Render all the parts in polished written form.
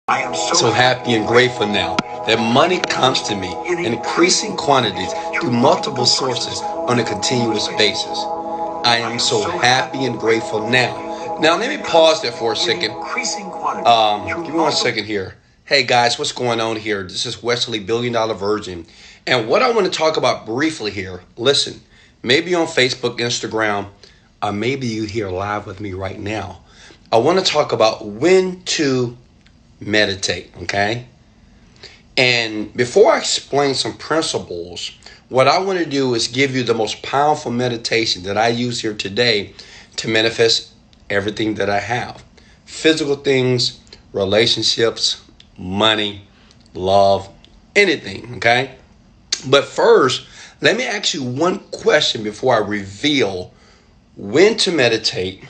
I am so happy and grateful now that money comes to me in increasing quantities through multiple sources on a continuous basis. I am so happy and grateful now. Now, let me pause there for a second. Give me 1 second here. Hey guys, what's going on here? This is Wesley, Billion Dollar Virgin. And what I want to talk about briefly here, listen, maybe on Facebook, Instagram, or maybe you here live with me right now. I want to talk about when to meditate, okay? And before I explain some principles, what I want to do is give you the most powerful meditation that I use here today to manifest everything that I have. Physical things, relationships, money, love, anything, okay? But first, let me ask you one question before I reveal when to meditate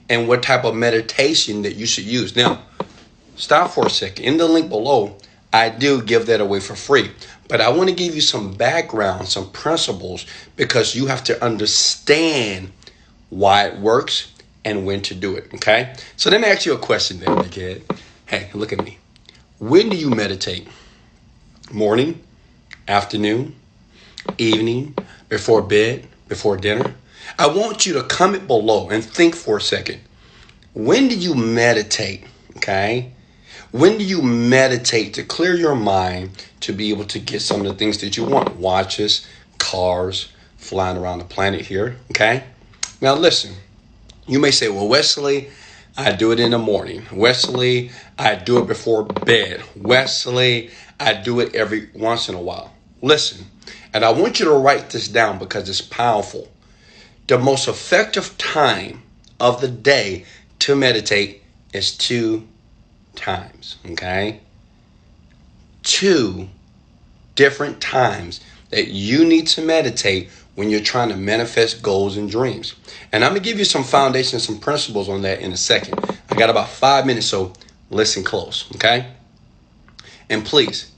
and what type of meditation that you should use. Now, stop for a second. In the link below, I do give that away for free. But I want to give you some background, some principles, because you have to understand why it works and when to do it, okay? So let me ask you a question then, kid. Hey, look at me. When do you meditate? Morning, afternoon, evening, before bed, before dinner? I want you to comment below and think for a second. When do you meditate, okay? When do you meditate to clear your mind to be able to get some of the things that you want? Watches, cars, flying around the planet here, okay? Now listen, you may say, well, Wesley, I do it in the morning. Wesley, I do it before bed. Wesley, I do it every once in a while. Listen, and I want you to write this down because it's powerful. The most effective time of the day to meditate is 2 times, okay? 2 different times that you need to meditate when you're trying to manifest goals and dreams. And I'm going to give you some foundation, some principles on that in a second. I got about 5 minutes, so listen close, okay? And please,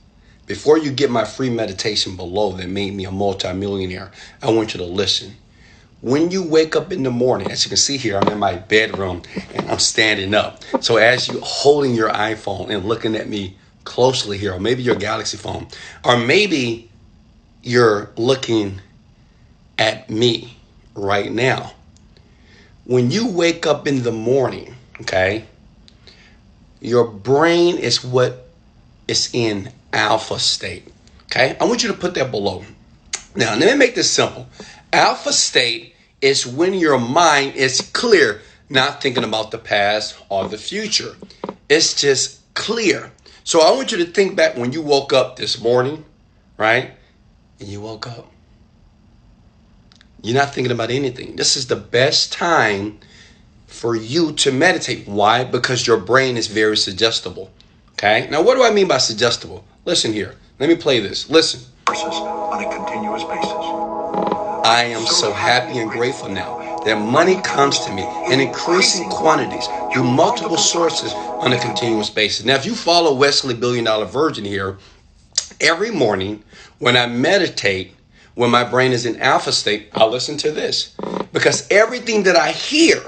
before you get my free meditation below that made me a multimillionaire, I want you to listen. When you wake up in the morning, as you can see here, I'm in my bedroom and I'm standing up. So as you're holding your iPhone and looking at me closely here, or maybe your Galaxy phone, or maybe you're looking at me right now. When you wake up in the morning, okay, your brain is what is in alpha state, okay? I want you to put that below. Now, let me make this simple. Alpha state is when your mind is clear, not thinking about the past or the future. It's just clear. So I want you to think back when you woke up this morning, right? And you woke up. You're not thinking about anything. This is the best time for you to meditate. Why? Because your brain is very suggestible. Okay? Now, what do I mean by suggestible? Listen here. Let me play this. Listen. On a continuous basis. I am so happy and grateful now that money comes to me in increasing quantities through multiple sources on a continuous basis. Now, if you follow Wesley, Billion Dollar Virgin here, every morning when I meditate, when my brain is in alpha state, I listen to this. Because everything that I hear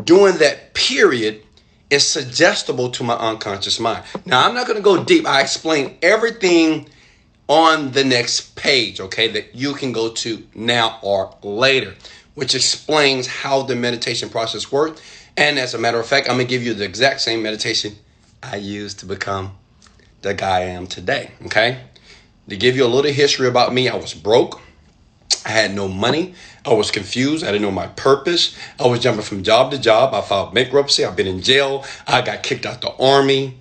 during that period is suggestible to my unconscious mind. Now, I'm not going to go deep. I explain everything on the next page, okay, that you can go to now or later, which explains how the meditation process works. And as a matter of fact, I'm going to give you the exact same meditation I used to become the guy I am today, okay? To give you a little history about me, I was broke. I had no money. I was confused. I didn't know my purpose. I was jumping from job to job. I filed bankruptcy. I've been in jail. I got kicked out the army.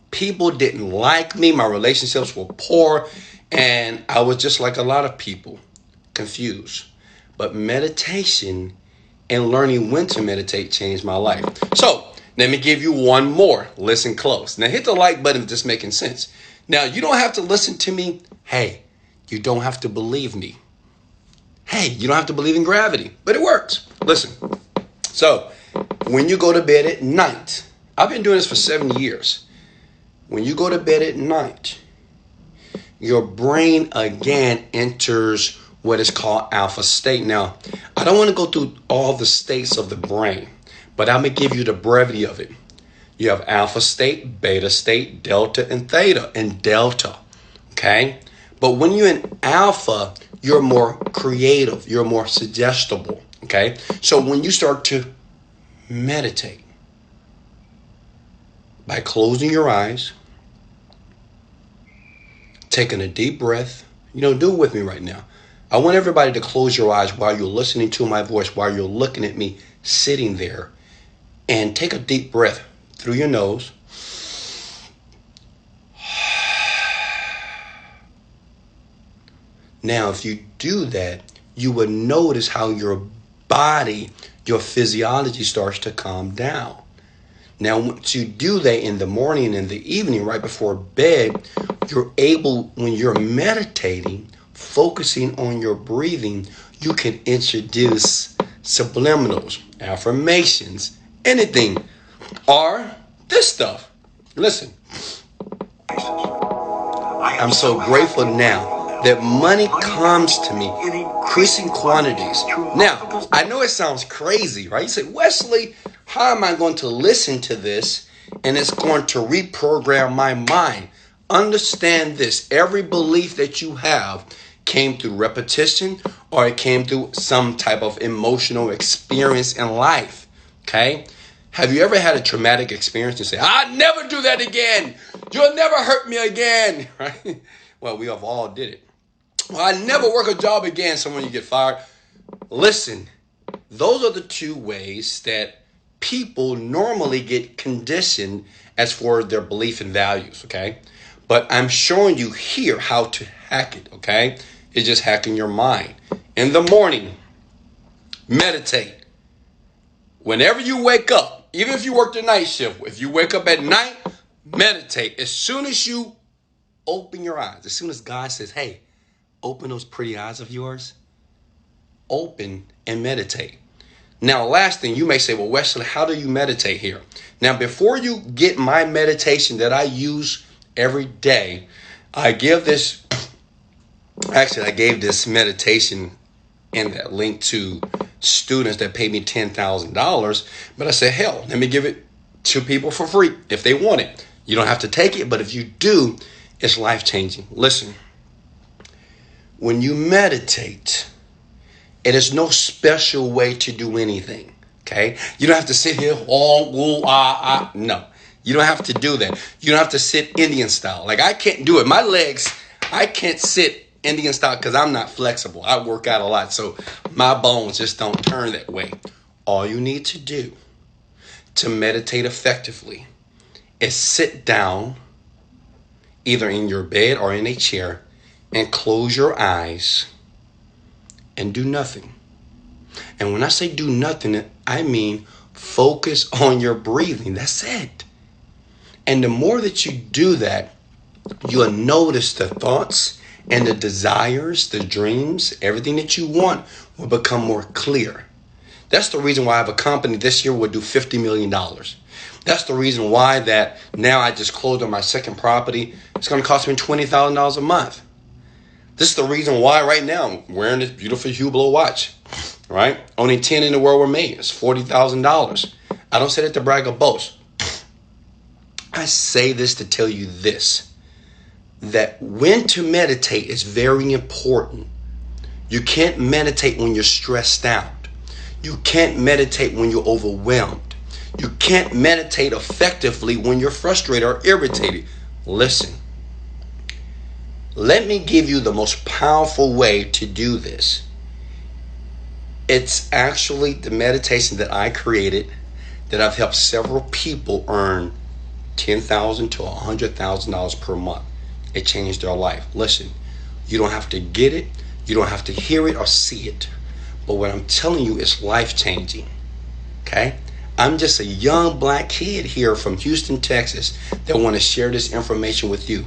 People didn't like me. My relationships were poor. And I was just like a lot of people, confused. But meditation and learning when to meditate changed my life. So let me give you one more. Listen close. Now hit the like button if this is making sense. Now, you don't have to listen to me. Hey, you don't have to believe me. Hey, you don't have to believe in gravity, but it works. Listen. So when you go to bed at night, I've been doing this for 7 years. When you go to bed at night, your brain again enters what is called alpha state. Now, I don't want to go through all the states of the brain, but I'm going to give you the brevity of it. You have alpha state, beta state, delta, and theta. And delta, okay? But when you're in alpha, you're more creative. You're more suggestible, okay? So when you start to meditate by closing your eyes, taking a deep breath, do it with me right now. I want everybody to close your eyes while you're listening to my voice, while you're looking at me sitting there, and take a deep breath through your nose. Now, if you do that, you will notice how your body, your physiology starts to calm down. Now, once you do that in the morning and the evening, right before bed, you're able, when you're meditating, focusing on your breathing, you can introduce subliminals, affirmations, anything, or this stuff. Listen, I'm so grateful now that money comes to me in increasing quantities. Now, I know it sounds crazy, right? You say, Wesley, how am I going to listen to this and it's going to reprogram my mind? Understand this. Every belief that you have came through repetition, or it came through some type of emotional experience in life, okay? Have you ever had a traumatic experience and say, I'll never do that again. You'll never hurt me again, right? Well, we have all did it. Well, I never work a job again, so when you get fired. Listen, those are the two ways that people normally get conditioned as for their belief and values, okay? But I'm showing you here how to hack it, okay? It's just hacking your mind. In the morning, meditate. Whenever you wake up, even if you work the night shift, if you wake up at night, meditate. As soon as you open your eyes, as soon as God says, hey, open those pretty eyes of yours, open and meditate. Now, last thing, you may say, well, Wesley, how do you meditate here? Now, before you get my meditation that I use every day, I gave this meditation in that link to students that pay me $10,000. But I said, hell, let me give it to people for free if they want it. You don't have to take it, but if you do, it's life-changing. Listen, when you meditate, it is no special way to do anything, okay? You don't have to sit here, no. You don't have to do that. You don't have to sit Indian style. Like, I can't do it. My legs, I can't sit Indian style because I'm not flexible. I work out a lot, so my bones just don't turn that way. All you need to do to meditate effectively is sit down, either in your bed or in a chair, and close your eyes and do nothing. And when I say do nothing, I mean focus on your breathing. That's it. And the more that you do that, you'll notice the thoughts and the desires, the dreams, everything that you want will become more clear. That's the reason why I have a company this year will do $50 million. That's the reason why that now I just closed on my second property. It's going to cost me $20,000 a month. This is the reason why right now I'm wearing this beautiful Hublot watch, right? Only 10 in the world were made. It's $40,000. I don't say that to brag or boast. I say this to tell you this, that when to meditate is very important. You can't meditate when you're stressed out. You can't meditate when you're overwhelmed. You can't meditate effectively when you're frustrated or irritated. Listen. Let me give you the most powerful way to do this. It's actually the meditation that I created that I've helped several people earn $10,000 to $100,000 per month. It changed their life. Listen, you don't have to get it. You don't have to hear it or see it. But what I'm telling you is life-changing. Okay? I'm just a young black kid here from Houston, Texas that want to share this information with you.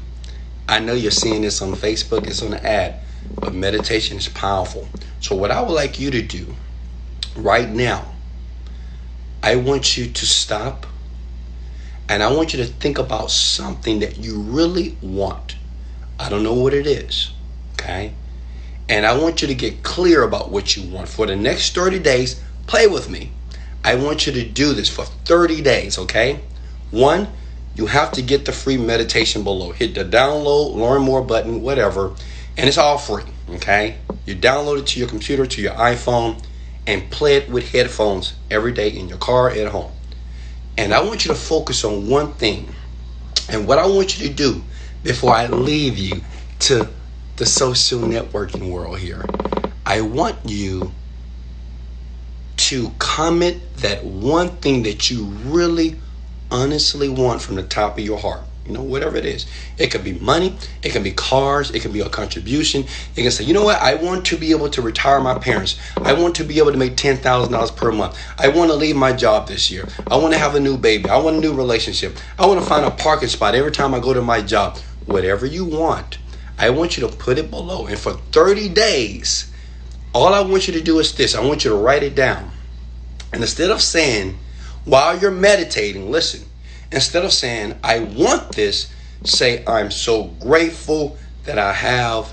I know you're seeing this on Facebook, it's on the ad, but meditation is powerful. So what I would like you to do right now, I want you to stop and I want you to think about something that you really want. I don't know what it is, okay? And I want you to get clear about what you want. For the next 30 days, play with me. I want you to do this for 30 days, okay? One, you have to get the free meditation below. Hit the download, learn more button, whatever, and it's all free, okay? You download it to your computer, to your iPhone, and play it with headphones every day in your car, at home. And I want you to focus on one thing. And what I want you to do before I leave you to the social networking world here, I want you to comment that one thing that you really honestly want from the top of your heart. You know, whatever it is. It could be money, it can be cars, it can be a contribution. You can say, you know what, I want to be able to retire my parents. I want to be able to make $10,000 per month. I want to leave my job this year. I want to have a new baby. I want a new relationship. I want to find a parking spot every time I go to my job. Whatever you want, I want you to put it below. And for 30 days, all I want you to do is this. I want you to write it down. And instead of saying, while you're meditating, listen, instead of saying, I want this, say, I'm so grateful that I have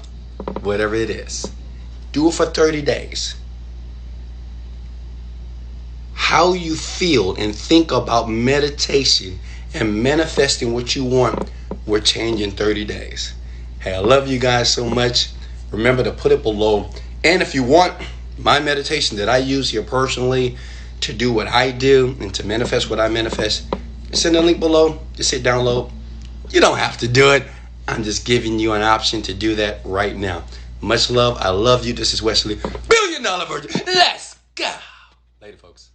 whatever it is. Do it for 30 days. How you feel and think about meditation and manifesting what you want will change in 30 days. Hey, I love you guys so much. Remember to put it below. And if you want my meditation that I use here personally to do what I do and to manifest what I manifest, send a link below. Just hit download. You don't have to do it. I'm just giving you an option to do that right now. Much love. I love you. This is Wesley, $1 Billion Virgin. Let's go. Later, folks.